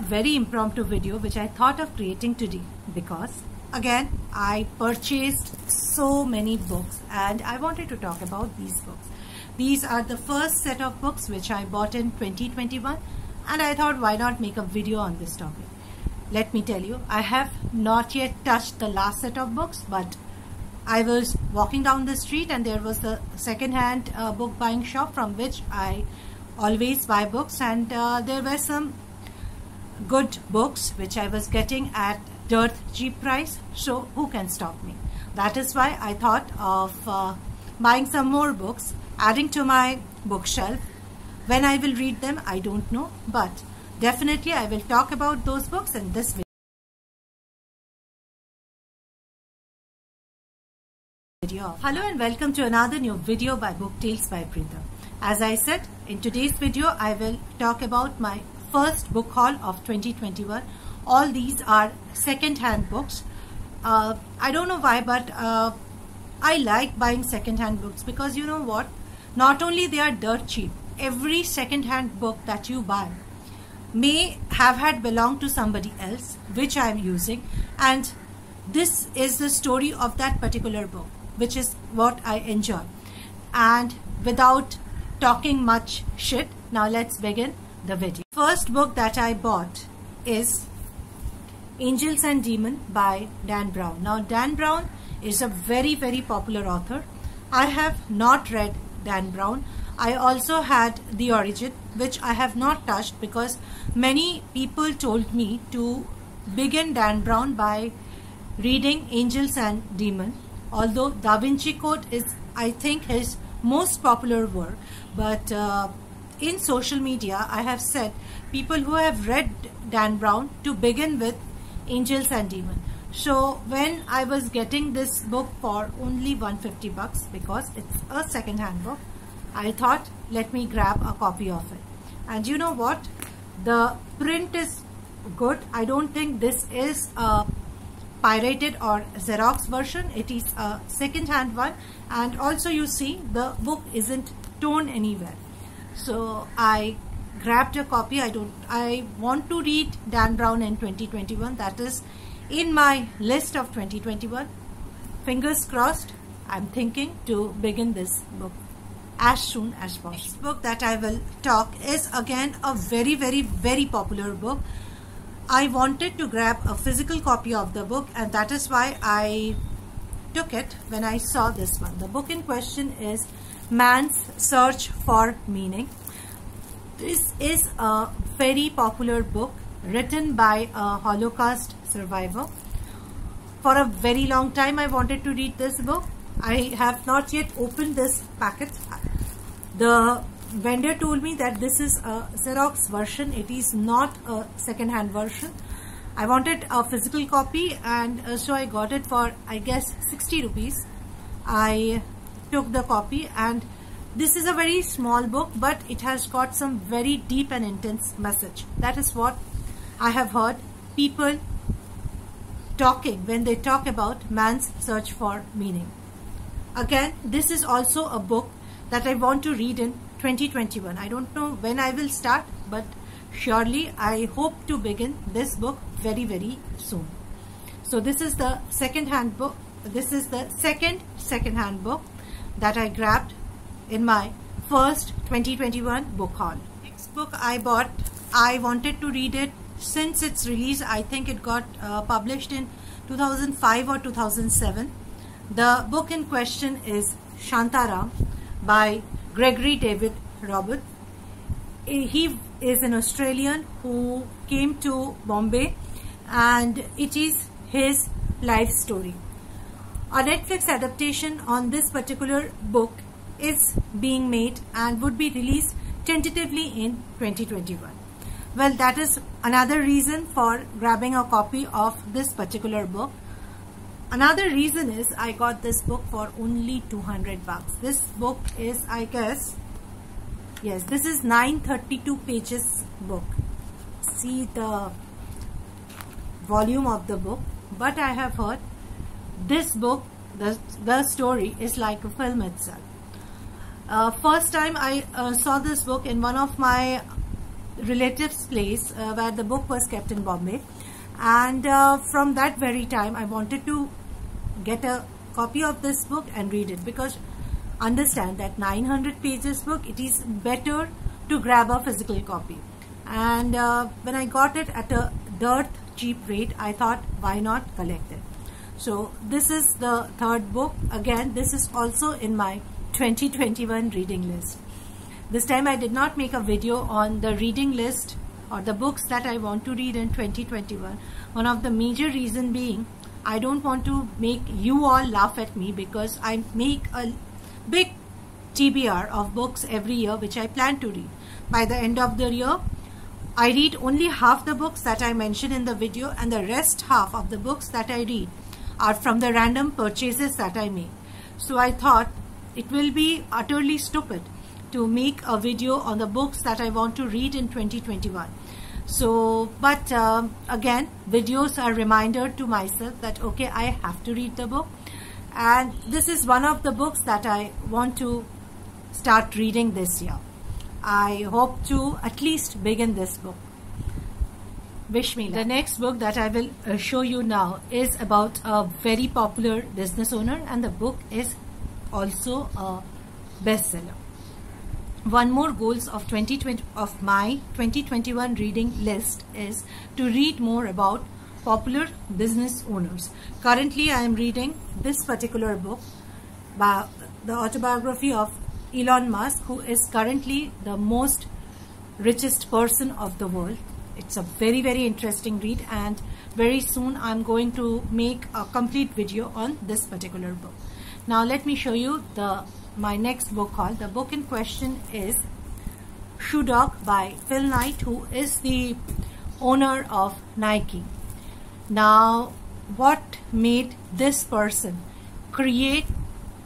very impromptu video which I thought of creating today because again I purchased so many books and I wanted to talk about these books. These are the first set of books which I bought in 2021 and I thought why not make a video on this topic. Let me tell you, I have not yet touched the last set of books, but I was walking down the street and there was a second-hand book buying shop from which I always buy books, and there were some good books which I was getting at dirt cheap price, so who can stop me? That is why I thought of buying some more books, adding to my bookshelf. When I will read them, I don't know, but definitely I will talk about those books in this video. Hello and welcome to another new video by Book Tales by Preetham. As I said, in today's video I will talk about my first book haul of 2021. All these are second-hand books. I don't know why, but I like buying second-hand books because you know what? Not only they are dirt cheap, every second-hand book that you buy may have had belonged to somebody else, which I am using, and this is the story of that particular book, which is what I enjoy. And without talking much shit, now let's begin the video. First book that I bought is Angels and Demons by Dan Brown. Now Dan Brown is a very popular author. I have not read Dan Brown. I also had The Origin, which I have not touched because many people told me to begin Dan Brown by reading Angels and Demons. Although Da Vinci Code is, I think, his most popular work, but in social media I have said people who have read Dan Brown to begin with Angels and Demons. So when I was getting this book for only 150 bucks because it's a second-hand book, I thought let me grab a copy of it. And you know what? The print is good. I don't think this is a pirated or Xerox version. It is a second-hand one, and also you see the book isn't torn anywhere. So I grabbed a copy. I want to read Dan Brown in 2021. That is in my list of 2021. Fingers crossed. I'm thinking to begin this book as soon as possible. Next book that I will talk is again a very popular book. I wanted to grab a physical copy of the book, and that is why I took it when I saw this one. The book in question is Man's Search for Meaning. This is a very popular book written by a Holocaust survivor. For a very long time I wanted to read this book. I have not yet opened this packet. The vendor told me that this is a Xerox version. It is not a second-hand version. I wanted a physical copy, and so I got it for, I guess, 60 rupees. I took the copy, and this is a very small book, but it has got some very deep and intense message. That is what I have heard people talking when they talk about Man's Search for Meaning. Again, this is also a book that I want to read in 2021. I don't know when I will start, but surely I hope to begin this book very soon. So this is the second-hand book. This is the second-hand book that I grabbed in my first 2021 book haul. Next book I bought, I wanted to read it since its release. I think it got published in 2005 or 2007. The book in question is Shantaram by Gregory David Roberts. He is an Australian who came to Bombay, and it is his life story. A Netflix adaptation on this particular book is being made and would be released tentatively in 2021. Well, that is another reason for grabbing a copy of this particular book. Another reason is I got this book for only 200 bucks. This book is, I guess, yes, this is 932 pages book. See the volume of the book. But I have heard this book, the story is like a film itself. First time I saw this book in one of my relative's place where the book was kept in Bombay, and from that very time I wanted to get a copy of this book and read it, because understand that 900 pages book, it is better to grab a physical copy. And when I got it at a dirt cheap rate, I thought, why not collect it? So this is the third book. Again, this is also in my 2021 reading list. This time I did not make a video on the reading list or the books that I want to read in 2021. One of the major reason being, I don't want to make you all laugh at me, because I make a big TBR of books every year which I plan to read. By the end of the year, I read only half the books that I mentioned in the video, and the rest half of the books that I read are from the random purchases that I make. So I thought it will be utterly stupid to make a video on the books that I want to read in 2021. So, but again, videos are a reminder to myself that okay, I have to read the book, and this is one of the books that I want to start reading this year. I hope to at least begin this book. Wish me luck. The next book that I will show you now is about a very popular business owner, and the book is also a bestseller. One more goals of my 2021 reading list is to read more about popular business owners. Currently, I am reading this particular book, by the autobiography of Elon Musk, who is currently the most richest person of the world. It's a very, very interesting read, and very soon I'm going to make a complete video on this particular book. Now let me show you my next book haul. The book in question is Shoe Dog by Phil Knight, who is the owner of Nike. Now, what made this person create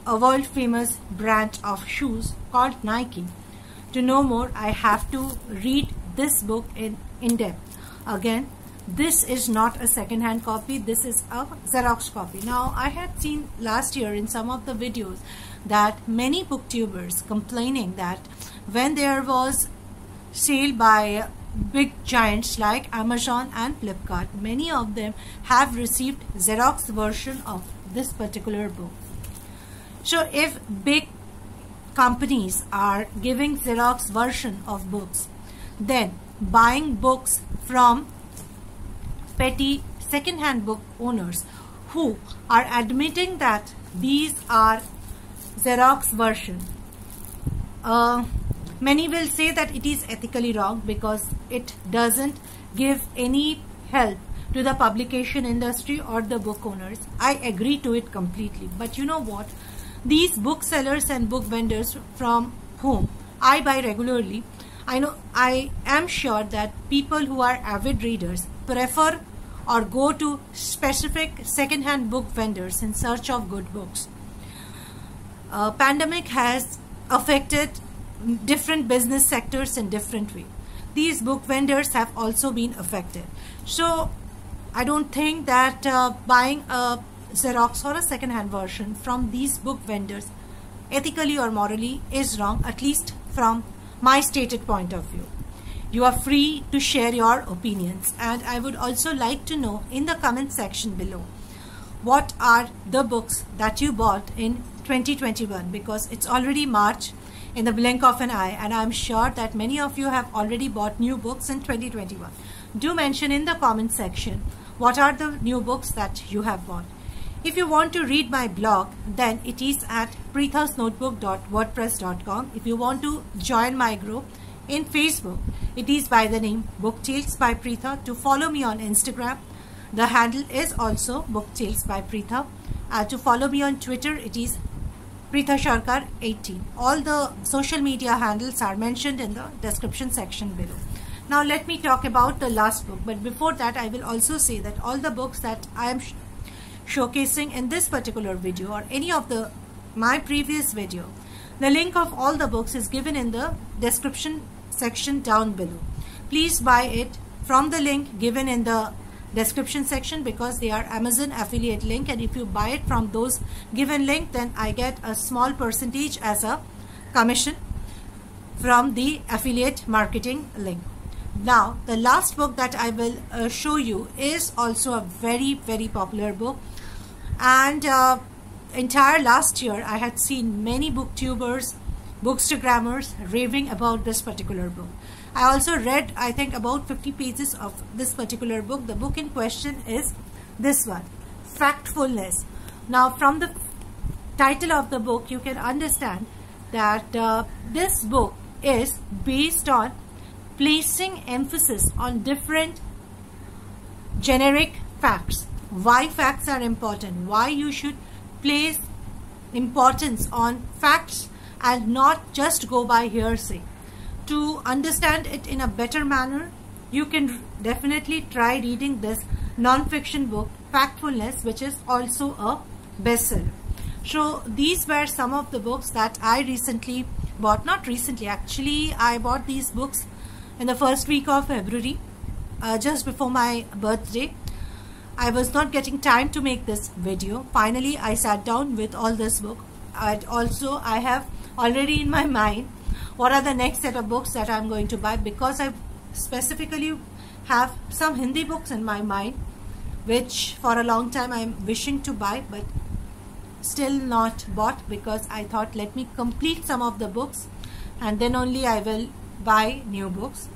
a world famous brand of shoes called Nike? To know more, I have to read this book in depth. Again, this is not a second-hand copy, this is a Xerox copy. Now, I had seen last year in some of the videos that many booktubers complaining that when there was sale by big giants like Amazon and Flipkart, many of them have received Xerox version of this particular book. So if big companies are giving Xerox version of books, then buying books from petty second-hand book owners who are admitting that these are Xerox version, many will say that it is ethically wrong because it doesn't give any help to the publication industry or the book owners. I agree to it completely, but you know what? These booksellers and book vendors from whom I buy regularly, I am sure that people who are avid readers prefer or go to specific second-hand book vendors in search of good books. Pandemic has affected different business sectors in different way. These book vendors have also been affected. So I don't think that buying a Xerox or a second-hand version from these book vendors ethically or morally is wrong, at least from my stated point of view. You are free to share your opinions, and I would also like to know in the comment section below what are the books that you bought in 2021, because it's already March in the blink of an eye, and I'm sure that many of you have already bought new books in 2021. Do mention in the comment section what are the new books that you have bought. If you want to read my blog, then it is at preethasnotebook.wordpress.com. If you want to join my group in Facebook, it is by the name Book Tales by Preetha. To follow me on Instagram, the handle is also Book Tales by Preetha. To follow me on Twitter, it is Preetha Sharkar 18. All the social media handles are mentioned in the description section below. Now let me talk about the last book, but before that I will also say that all the books that I am showcasing in this particular video or any of my previous video, the link of all the books is given in the description section down below. Please buy it from the link given in the description section because they are Amazon affiliate link, and if you buy it from those given link, then I get a small percentage as a commission from the affiliate marketing link. Now, the last book that I will show you is also a very, very popular book. And entire last year, I had seen many booktubers, bookstagrammers raving about this particular book. I also read, I think, about 50 pages of this particular book. The book in question is this one, Factfulness. Now, from the title of the book, you can understand that this book is based on placing emphasis on different generic facts. Why facts are important, why you should place importance on facts and not just go by hearsay. To understand it in a better manner, you can definitely try reading this non-fiction book, Factfulness, which is also a bestseller. So these were some of the books that I recently bought. Not recently, actually I bought these books in the first week of February, just before my birthday. I was not getting time to make this video. Finally, I sat down with all this book. And also, I have already in my mind what are the next set of books that I'm going to buy, because I specifically have some Hindi books in my mind which for a long time I'm wishing to buy but still not bought, because I thought let me complete some of the books and then only I will buy new books.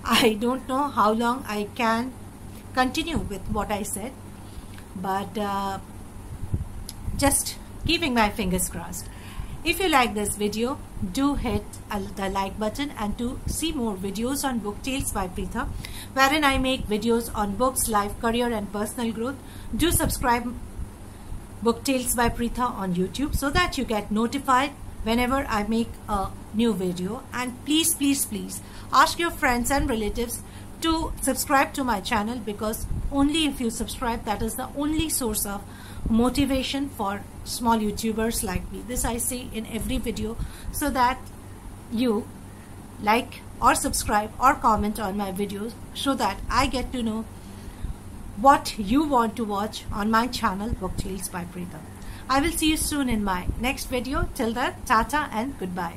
I don't know how long I can continue with what I said, but just keeping my fingers crossed. If you like this video, do hit the like button, and to see more videos on Book Tales by Preetha, wherein I make videos on books, life, career and personal growth, do subscribe Book Tales by Preetha on YouTube so that you get notified whenever I make a new video. And please, please, please ask your friends and relatives to subscribe to my channel, because only if you subscribe, that is the only source of motivation for small YouTubers like me. This I say in every video, so that you like or subscribe or comment on my videos, so that I get to know what you want to watch on my channel, Book Tales by Preetha. I will see you soon in my next video. Till then, tata and goodbye.